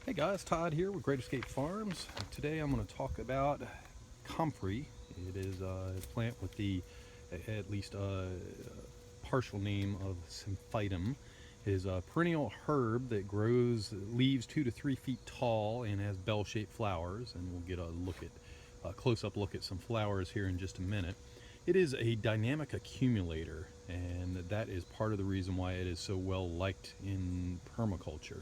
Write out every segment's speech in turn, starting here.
Hey guys, Todd here with Great Escape Farms. Today I'm going to talk about comfrey. It is a plant with the at least partial name of Symphytum. It is a perennial herb that grows leaves 2 to 3 feet tall and has bell-shaped flowers. And we'll get a close-up look at some flowers here in just a minute. It is a dynamic accumulator, and that is part of the reason why it is so well liked in permaculture.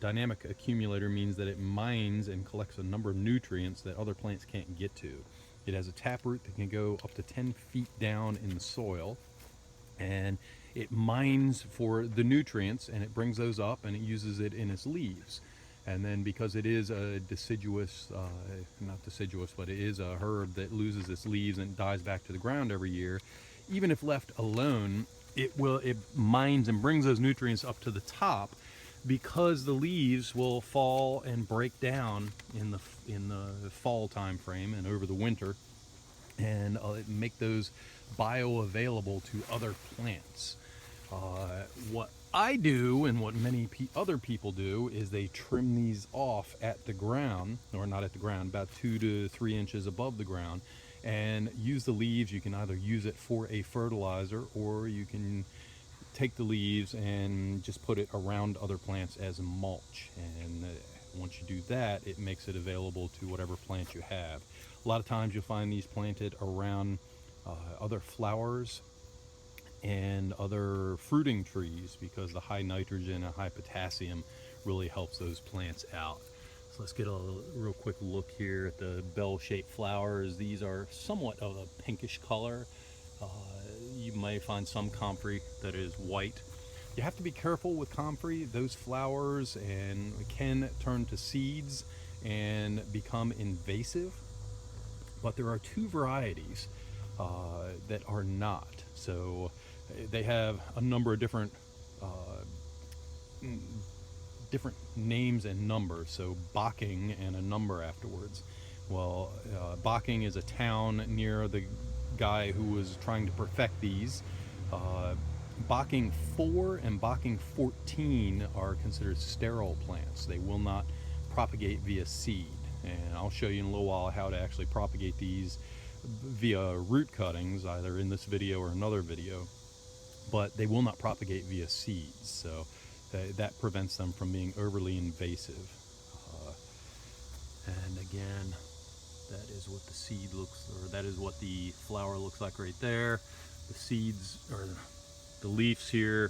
Dynamic accumulator means that it mines and collects a number of nutrients that other plants can't get to. It has a taproot that can go up to 10 feet down in the soil, and it mines for the nutrients and it brings those up and it uses it in its leaves. And then because it is a deciduous, not deciduous, but it is a herb that loses its leaves and dies back to the ground every year, even if left alone, it mines and brings those nutrients up to the top, because the leaves will fall and break down in the fall time frame and over the winter, and make those bioavailable to other plants. What I do and what many other people do is they trim these off at the ground, or not at the ground, about 2 to 3 inches above the ground, and use the leaves. You can either use it for a fertilizer, or you can take the leaves and just put it around other plants as mulch. And once you do that, it makes it available to whatever plant you have. A lot of times you'll find these planted around other flowers and other fruiting trees, because the high nitrogen and high potassium really helps those plants out. So let's get a real quick look here at the bell-shaped flowers. These are somewhat of a pinkish color. You may find some comfrey that is white. You have to be careful with comfrey. Those flowers can turn to seeds and become invasive, but there are 2 varieties that are not. So they have a number of different names and numbers. So Bocking and a number afterwards. Well, Bocking is a town near the guy who was trying to perfect these. Bocking 4 and Bocking 14 are considered sterile plants. They will not propagate via seed, and I'll show you in a little while how to actually propagate these via root cuttings, either in this video or another video, but they will not propagate via seeds, so that prevents them from being overly invasive. And again, that is what the seed looks, or that is what the flower looks like right there. The seeds, or the leaves here,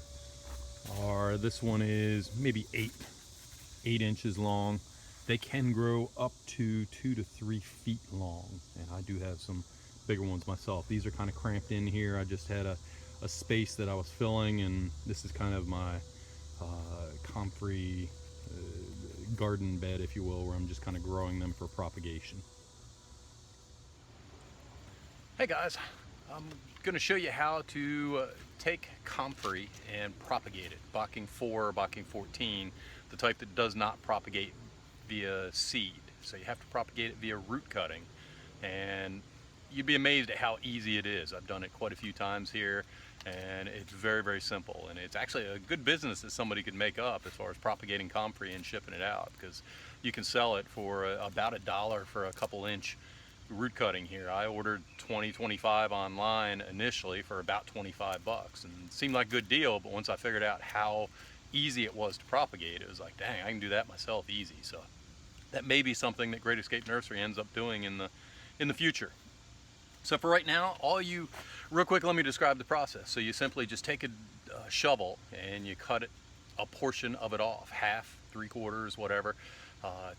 are, this one is maybe 8 inches long. They can grow up to 2 to 3 feet long, and I do have some bigger ones myself. These are kind of cramped in here. I just had a space that I was filling, and this is kind of my comfrey garden bed, if you will, where I'm just kind of growing them for propagation. Hey guys, I'm going to show you how to take comfrey and propagate it. Bocking 4 or Bocking 14, the type that does not propagate via seed. So you have to propagate it via root cutting, and you'd be amazed at how easy it is. I've done it quite a few times here, and it's very, very simple. And it's actually a good business that somebody could make up as far as propagating comfrey and shipping it out, because you can sell it for about $1 for a couple inch root cutting here. I ordered 25 online initially for about 25 bucks, and it seemed like a good deal, but once I figured out how easy it was to propagate, it was like, dang, I can do that myself easy. So that may be something that Great Escape Nursery ends up doing in the future. So for right now, real quick, let me describe the process. So you simply just take a shovel and you cut a portion of it off, half, 3/4, whatever.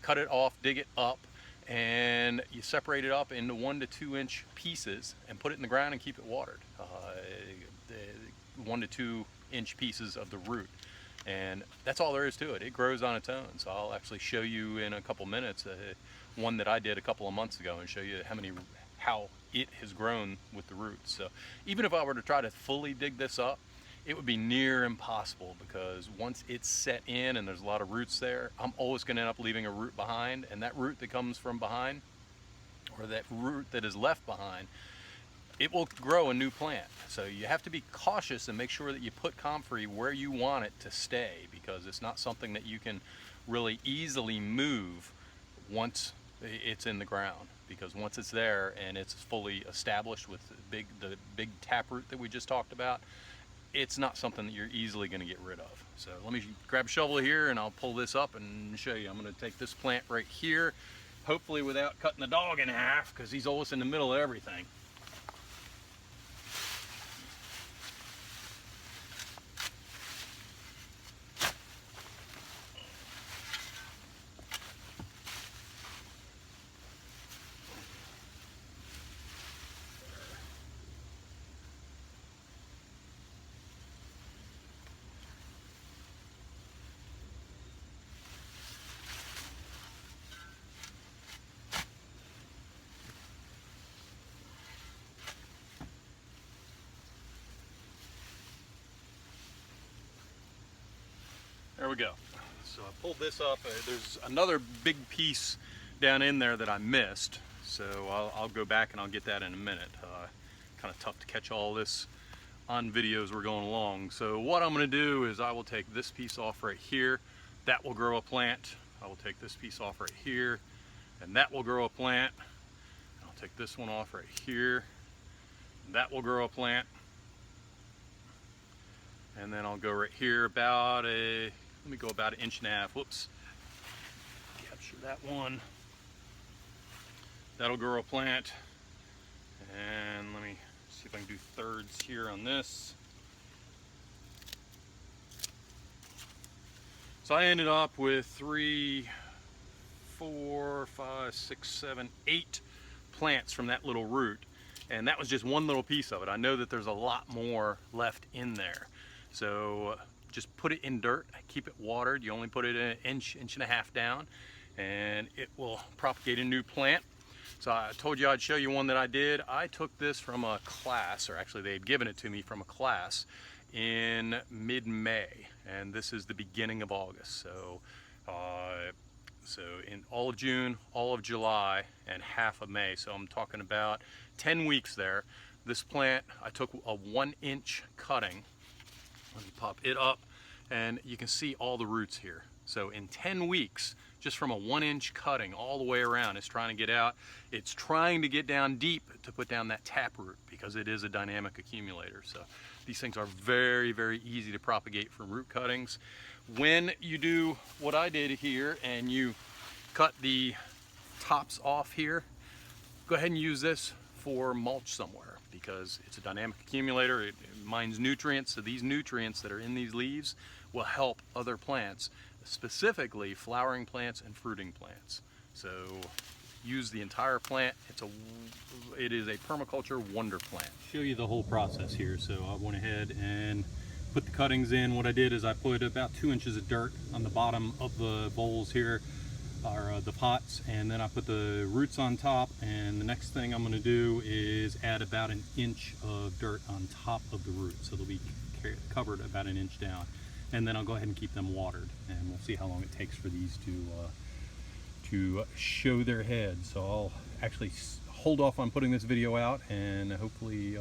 Cut it off, dig it up, and you separate it up into 1 to 2 inch pieces and put it in the ground and keep it watered. 1 to 2 inch pieces of the root, and that's all there is to it. It grows on its own. So I'll actually show you in a couple minutes one that I did a couple of months ago, and show you how it has grown with the roots. So even if I were to try to fully dig this up, it would be near impossible, because once it's set in and there's a lot of roots there, I'm always going to end up leaving a root behind, and that root that comes from behind, or that root that is left behind, it will grow a new plant. So you have to be cautious and make sure that you put comfrey where you want it to stay, because it's not something that you can really easily move once it's in the ground, because once it's there and it's fully established with the big taproot that we just talked about, it's not something that you're easily going to get rid of. So let me grab a shovel here and I'll pull this up and show you. I'm going to take this plant right here, hopefully without cutting the dog in half, because he's always in the middle of everything. There we go. So I pulled this up. There's another big piece down in there that I missed. So I'll go back and I'll get that in a minute. Kind of tough to catch all this on video as we're going along. So what I'm going to do is I will take this piece off right here. That will grow a plant. I will take this piece off right here, and that will grow a plant. I'll take this one off right here. That will grow a plant. And then I'll go right here about let me go about 1.5 inches. Whoops. Capture that one. That'll grow a plant. And let me see if I can do thirds here on this. So I ended up with 3, 4, 5, 6, 7, 8 plants from that little root. And that was just one little piece of it. I know that there's a lot more left in there. So just put it in dirt, keep it watered. You only put it an inch, 1.5 inches down, and it will propagate a new plant. So I told you I'd show you one that I did. I took this from a class, or actually they had given it to me from a class in mid-May, and this is the beginning of August. So, so in all of June, all of July, and half of May. So I'm talking about 10 weeks there. This plant, I took a 1-inch cutting. Let me pop it up, and you can see all the roots here. So in 10 weeks, just from a 1-inch cutting all the way around, it's trying to get out. It's trying to get down deep to put down that taproot, because it is a dynamic accumulator. So these things are very, very easy to propagate from root cuttings. When you do what I did here and you cut the tops off here, go ahead and use this for mulch somewhere, because it's a dynamic accumulator. It mines nutrients, so these nutrients that are in these leaves will help other plants, specifically flowering plants and fruiting plants. So use the entire plant. It is a permaculture wonder plant. Show you the whole process here. So I went ahead and put the cuttings in. What I did is I put about 2 inches of dirt on the bottom of the bowls here, or the pots, and then I put the roots on top. And the next thing I'm going to do is add about 1 inch of dirt on top of the roots, so they'll be covered about 1 inch down. And then I'll go ahead and keep them watered, and we'll see how long it takes for these to show their head. So I'll actually hold off on putting this video out, and hopefully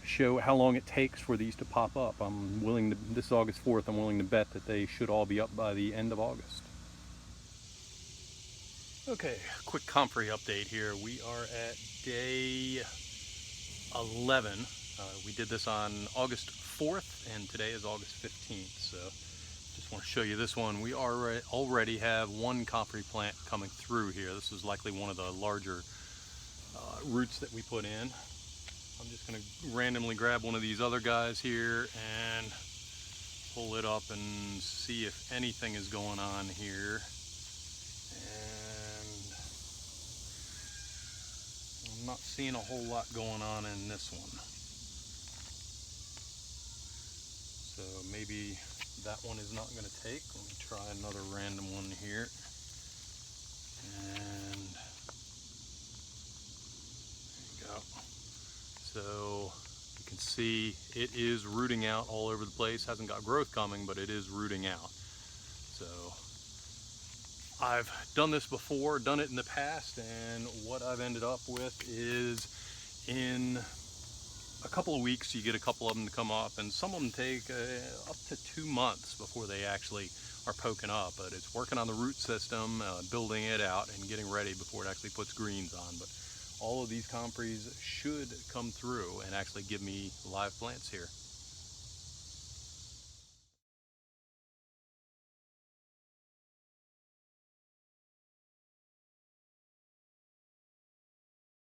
show how long it takes for these to pop up. I'm willing to, this is August 4th, I'm willing to bet that they should all be up by the end of August. Okay, quick Comfrey update here. We are at day 11. We did this on August 4th, and today is August 15th. So just want to show you this one. We already have one Comfrey plant coming through here. This is likely one of the larger roots that we put in. I'm just going to randomly grab one of these other guys here and pull it up and see if anything is going on here. I'm not seeing a whole lot going on in this one. So maybe that one is not going to take. Let me try another random one here. And there you go. So you can see it is rooting out all over the place. Hasn't got growth coming, but it is rooting out. So I've done this before, done it in the past, and what I've ended up with is in a couple of weeks you get a couple of them to come up, and some of them take up to 2 months before they actually are poking up, but it's working on the root system, building it out and getting ready before it actually puts greens on. But all of these comfreys should come through and actually give me live plants here.